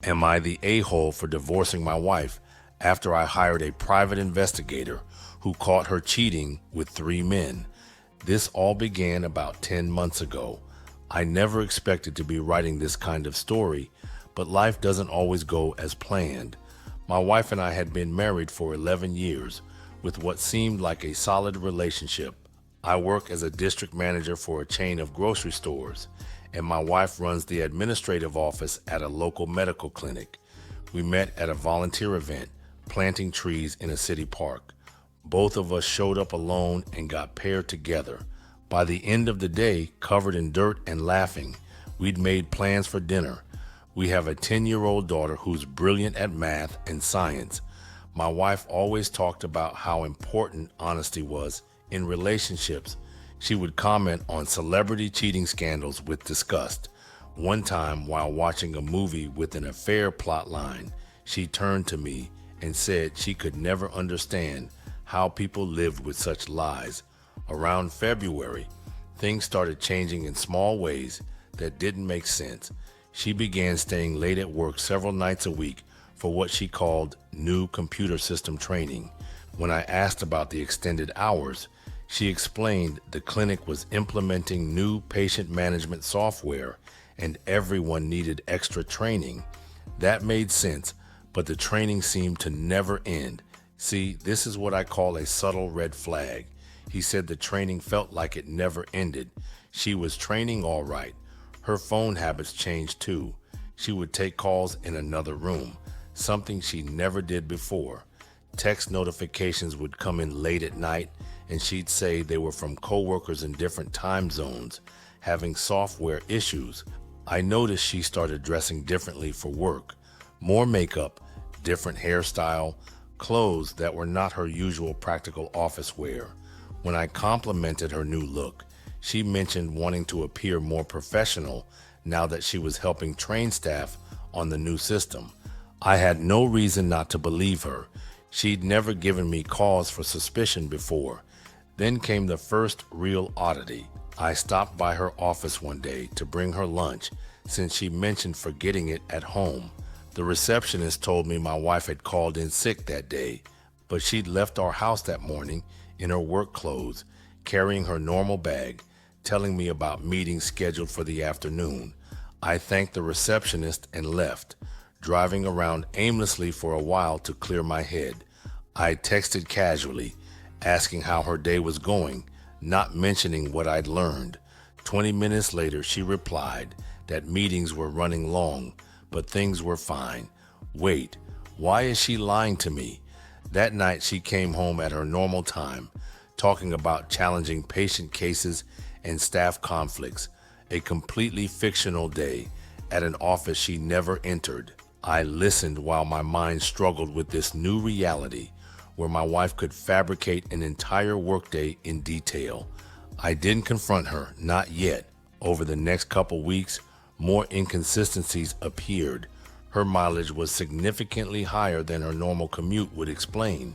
Am I the a-hole for divorcing my wife after I hired a private investigator who caught her cheating with 3 men? This all began about 10 months ago. I never expected to be writing this kind of story, but life doesn't always go as planned. My wife and I had been married for 11 years, with what seemed like a solid relationship. I work as a district manager for a chain of grocery stores, and my wife runs the administrative office at a local medical clinic. We met at a volunteer event, planting trees in a city park. Both of us showed up alone and got paired together. By the end of the day, covered in dirt and laughing, we'd made plans for dinner. We have a 10-year-old daughter who's brilliant at math and science. My wife always talked about how important honesty was in relationships. She would comment on celebrity cheating scandals with disgust. One time, while watching a movie with an affair plotline, she turned to me and said she could never understand how people lived with such lies. Around February, things started changing in small ways that didn't make sense. She began staying late at work several nights a week for what she called new computer system training. When I asked about the extended hours, she explained the clinic was implementing new patient management software and everyone needed extra training. That made sense, but the training seemed to never end. See, this is what I call a subtle red flag. He said the training felt like it never ended. She was training all right. Her phone habits changed too. She would take calls in another room, something she never did before. Text notifications would come in late at night, and she'd say they were from coworkers in different time zones, having software issues. I noticed she started dressing differently for work. More makeup, different hairstyle, clothes that were not her usual practical office wear. When I complimented her new look, she mentioned wanting to appear more professional now that she was helping train staff on the new system. I had no reason not to believe her. She'd never given me cause for suspicion before. Then came the first real oddity. I stopped by her office one day to bring her lunch since she mentioned forgetting it at home. The receptionist told me my wife had called in sick that day, but she'd left our house that morning in her work clothes, carrying her normal bag, telling me about meetings scheduled for the afternoon. I thanked the receptionist and left, driving around aimlessly for a while to clear my head. I texted casually, asking how her day was going, not mentioning what I'd learned. 20 minutes later, she replied that meetings were running long, but things were fine. Wait, why is she lying to me? That night, she came home at her normal time, talking about challenging patient cases and staff conflicts. A completely fictional day at an office she never entered. I listened while my mind struggled with this new reality where my wife could fabricate an entire workday in detail. I didn't confront her, not yet. Over the next couple weeks, more inconsistencies appeared. Her mileage was significantly higher than her normal commute would explain.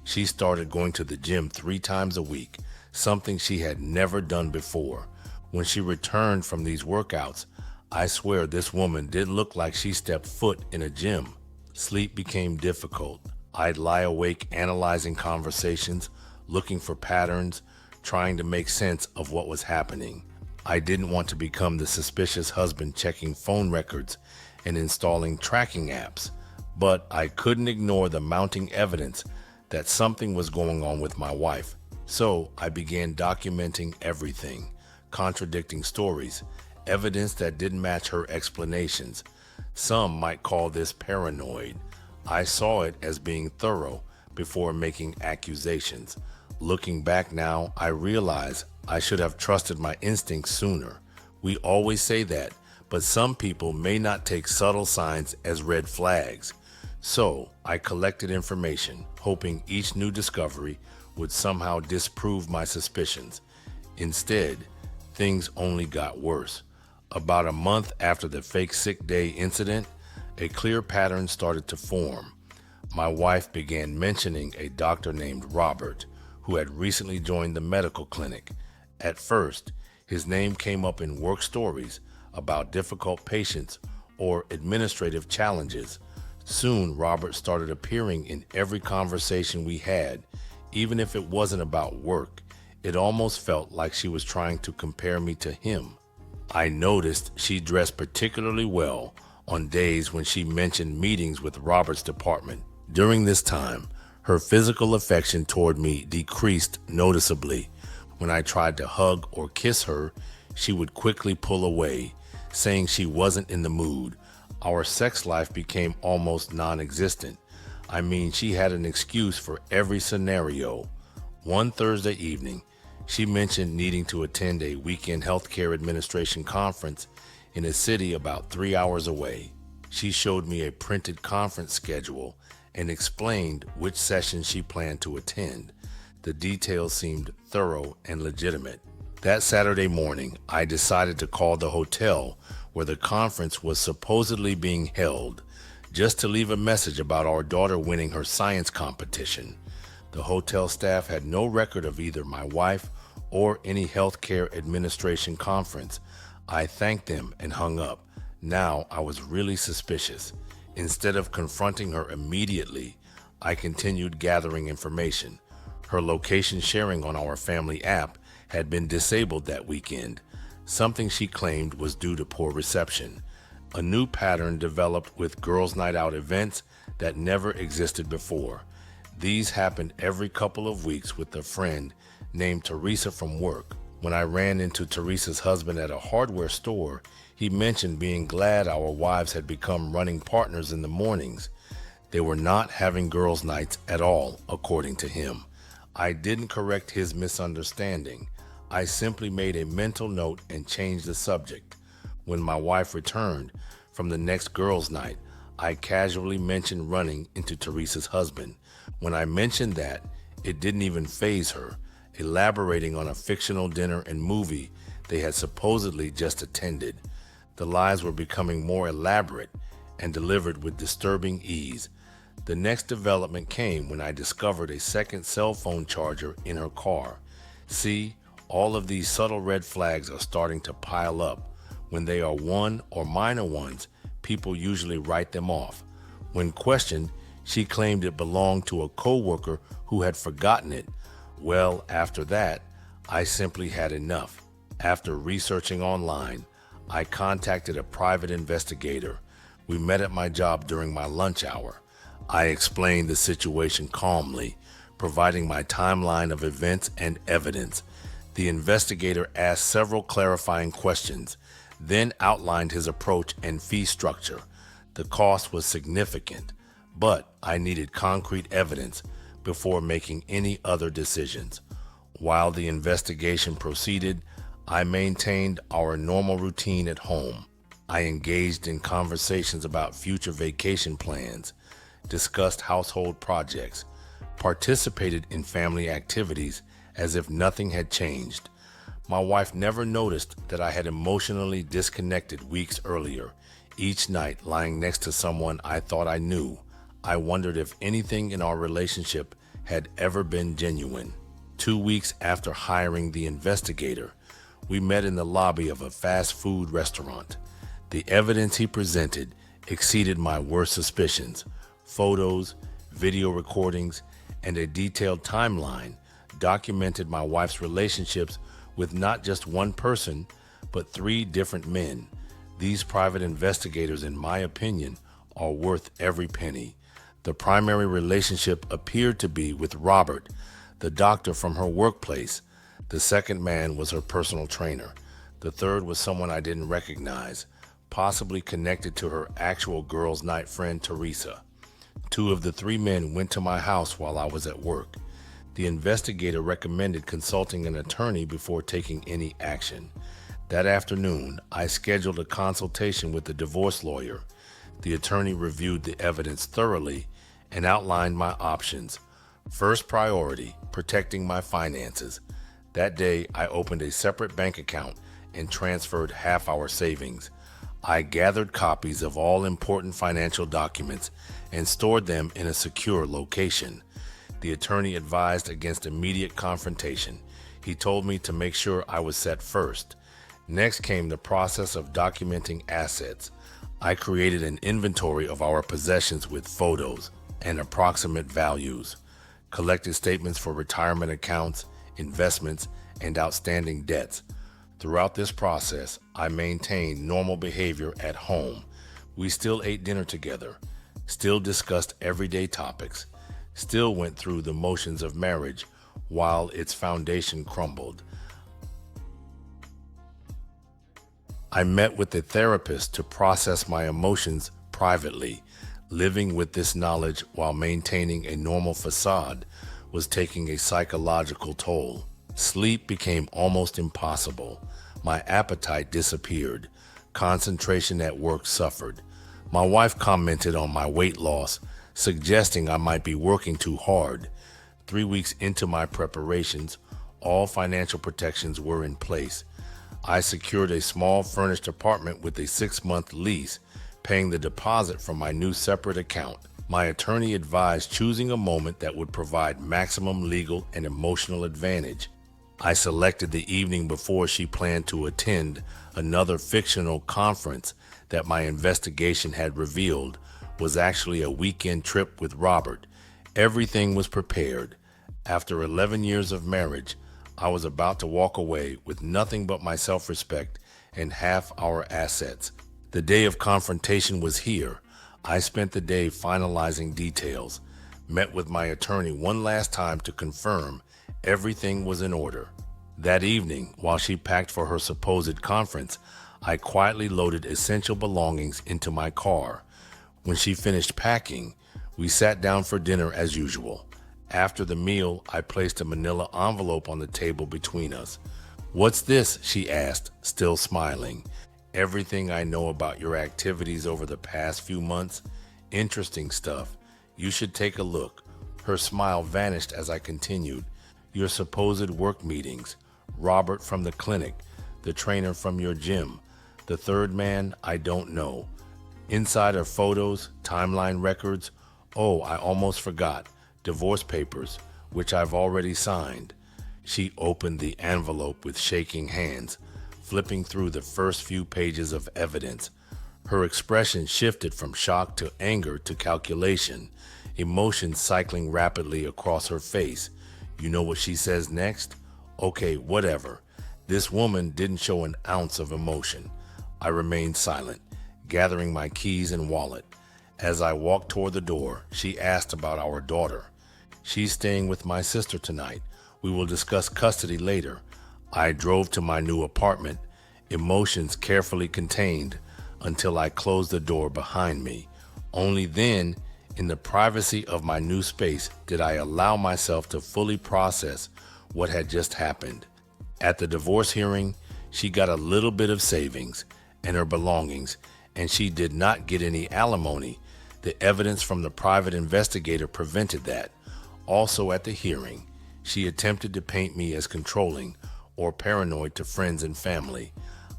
She started going to the gym 3 times a week, something she had never done before. When she returned from these workouts, I swear this woman didn't look like she stepped foot in a gym. Sleep became difficult. I'd lie awake analyzing conversations, looking for patterns, trying to make sense of what was happening. I didn't want to become the suspicious husband checking phone records and installing tracking apps, but I couldn't ignore the mounting evidence that something was going on with my wife. So I began documenting everything, contradicting stories, evidence that didn't match her explanations. Some might call this paranoid. I saw it as being thorough before making accusations. Looking back now, I realize I should have trusted my instincts sooner. We always say that, but some people may not take subtle signs as red flags. So I collected information, hoping each new discovery would somehow disprove my suspicions. Instead, things only got worse. About a month after the fake sick day incident, a clear pattern started to form. My wife began mentioning a doctor named Robert, who had recently joined the medical clinic. At first, his name came up in work stories about difficult patients or administrative challenges. Soon, Robert started appearing in every conversation we had, even if it wasn't about work. It almost felt like she was trying to compare me to him. I noticed she dressed particularly well on days when she mentioned meetings with Robert's department. During this time, her physical affection toward me decreased noticeably. When I tried to hug or kiss her, she would quickly pull away, saying she wasn't in the mood. Our sex life became almost non-existent. I mean, she had an excuse for every scenario. One Thursday evening, she mentioned needing to attend a weekend healthcare administration conference in a city about 3 hours away. She showed me a printed conference schedule and explained which session she planned to attend. The details seemed thorough and legitimate. That Saturday morning, I decided to call the hotel where the conference was supposedly being held, just to leave a message about our daughter winning her science competition. The hotel staff had no record of either my wife or any healthcare administration conference. I thanked them and hung up. Now I was really suspicious. Instead of confronting her immediately, I continued gathering information. Her location sharing on our family app had been disabled that weekend, something she claimed was due to poor reception. A new pattern developed with girls' night out events that never existed before. These happened every couple of weeks with a friend named Teresa from work. When I ran into Teresa's husband at a hardware store, he mentioned being glad our wives had become running partners in the mornings. They were not having girls' nights at all, according to him. I didn't correct his misunderstanding. I simply made a mental note and changed the subject. When my wife returned from the next girls' night, I casually mentioned running into Teresa's husband. When I mentioned that, it didn't even faze her, elaborating on a fictional dinner and movie they had supposedly just attended. The lies were becoming more elaborate and delivered with disturbing ease. The next development came when I discovered a second cell phone charger in her car. See, all of these subtle red flags are starting to pile up. When they are one or minor ones, people usually write them off. When questioned, she claimed it belonged to a coworker who had forgotten it. Well, after that, I simply had enough. After researching online, I contacted a private investigator. We met at my job during my lunch hour. I explained the situation calmly, providing my timeline of events and evidence. The investigator asked several clarifying questions, then outlined his approach and fee structure. The cost was significant, but I needed concrete evidence before making any other decisions. While the investigation proceeded, I maintained our normal routine at home. I engaged in conversations about future vacation plans, discussed household projects, participated in family activities as if nothing had changed. My wife never noticed that I had emotionally disconnected weeks earlier. Each night, lying next to someone I thought I knew, I wondered if anything in our relationship had ever been genuine. 2 weeks after hiring the investigator, we met in the lobby of a fast food restaurant. The evidence he presented exceeded my worst suspicions. Photos, video recordings, and a detailed timeline documented my wife's relationships with not just one person, but 3 different men. These private investigators, in my opinion, are worth every penny. The primary relationship appeared to be with Robert, the doctor from her workplace. The second man was her personal trainer. The third was someone I didn't recognize, possibly connected to her actual girls' night friend, Teresa. 2 of the 3 men went to my house while I was at work. The investigator recommended consulting an attorney before taking any action. That afternoon, I scheduled a consultation with the divorce lawyer. The attorney reviewed the evidence thoroughly and outlined my options. First priority, protecting my finances. That day, I opened a separate bank account and transferred half our savings. I gathered copies of all important financial documents and stored them in a secure location. The attorney advised against immediate confrontation. He told me to make sure I was set first. Next came the process of documenting assets. I created an inventory of our possessions with photos and approximate values, collected statements for retirement accounts, investments, and outstanding debts. Throughout this process, I maintained normal behavior at home. We still ate dinner together, still discussed everyday topics, still went through the motions of marriage while its foundation crumbled. I met with a therapist to process my emotions privately. Living with this knowledge while maintaining a normal facade was taking a psychological toll. Sleep became almost impossible. My appetite disappeared. Concentration at work suffered. My wife commented on my weight loss, suggesting I might be working too hard. 3 weeks into my preparations, all financial protections were in place. I secured a small furnished apartment with a 6-month lease, paying the deposit from my new separate account. My attorney advised choosing a moment that would provide maximum legal and emotional advantage. I selected the evening before she planned to attend another fictional conference that my investigation had revealed was actually a weekend trip with Robert. Everything was prepared. After 11 years of marriage, I was about to walk away with nothing but my self-respect and half our assets. The day of confrontation was here. I spent the day finalizing details, met with my attorney one last time to confirm everything was in order. That evening, while she packed for her supposed conference, I quietly loaded essential belongings into my car. When she finished packing, we sat down for dinner as usual. After the meal, I placed a manila envelope on the table between us. "What's this?" she asked, still smiling. "Everything I know about your activities over the past few months. Interesting stuff. You should take a look." Her smile vanished as I continued. "Your supposed work meetings, Robert from the clinic, the trainer from your gym, the third man, I don't know. Insider photos, timeline records. Oh, I almost forgot. Divorce papers, which I've already signed." She opened the envelope with shaking hands, flipping through the first few pages of evidence. Her expression shifted from shock to anger to calculation, emotions cycling rapidly across her face. You know what she says next? Okay, whatever. This woman didn't show an ounce of emotion. I remained silent, gathering my keys and wallet. As I walked toward the door, she asked about our daughter. "She's staying with my sister tonight. We will discuss custody later." I drove to my new apartment, emotions carefully contained until I closed the door behind me. Only then, in the privacy of my new space, did I allow myself to fully process what had just happened. At the divorce hearing, she got a little bit of savings and her belongings, and she did not get any alimony. The evidence from the private investigator prevented that. Also at the hearing, she attempted to paint me as controlling or paranoid to friends and family.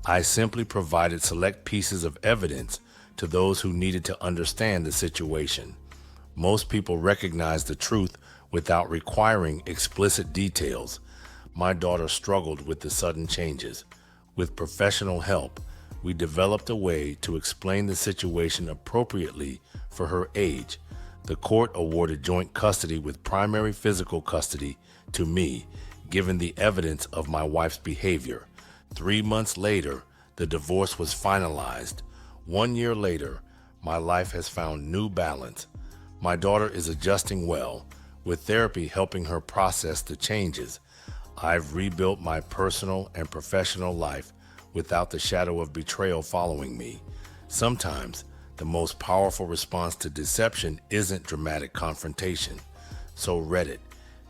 I simply provided select pieces of evidence to those who needed to understand the situation. Most people recognize the truth without requiring explicit details. My daughter struggled with the sudden changes. With professional help, we developed a way to explain the situation appropriately for her age. The court awarded joint custody with primary physical custody to me, given the evidence of my wife's behavior. 3 months later, the divorce was finalized. 1 year later, my life has found new balance. My daughter is adjusting well, with therapy helping her process the changes. I've rebuilt my personal and professional life without the shadow of betrayal following me. Sometimes, the most powerful response to deception isn't dramatic confrontation. So Reddit,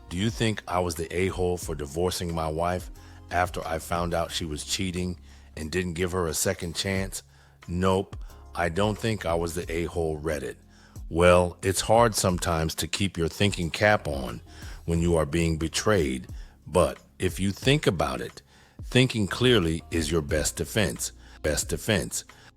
do you think I was the a-hole for divorcing my wife after I found out she was cheating and didn't give her a second chance? Nope, I don't think I was the a-hole Reddit. Well, it's hard sometimes to keep your thinking cap on when you are being betrayed, but if you think about it, thinking clearly is your best defense.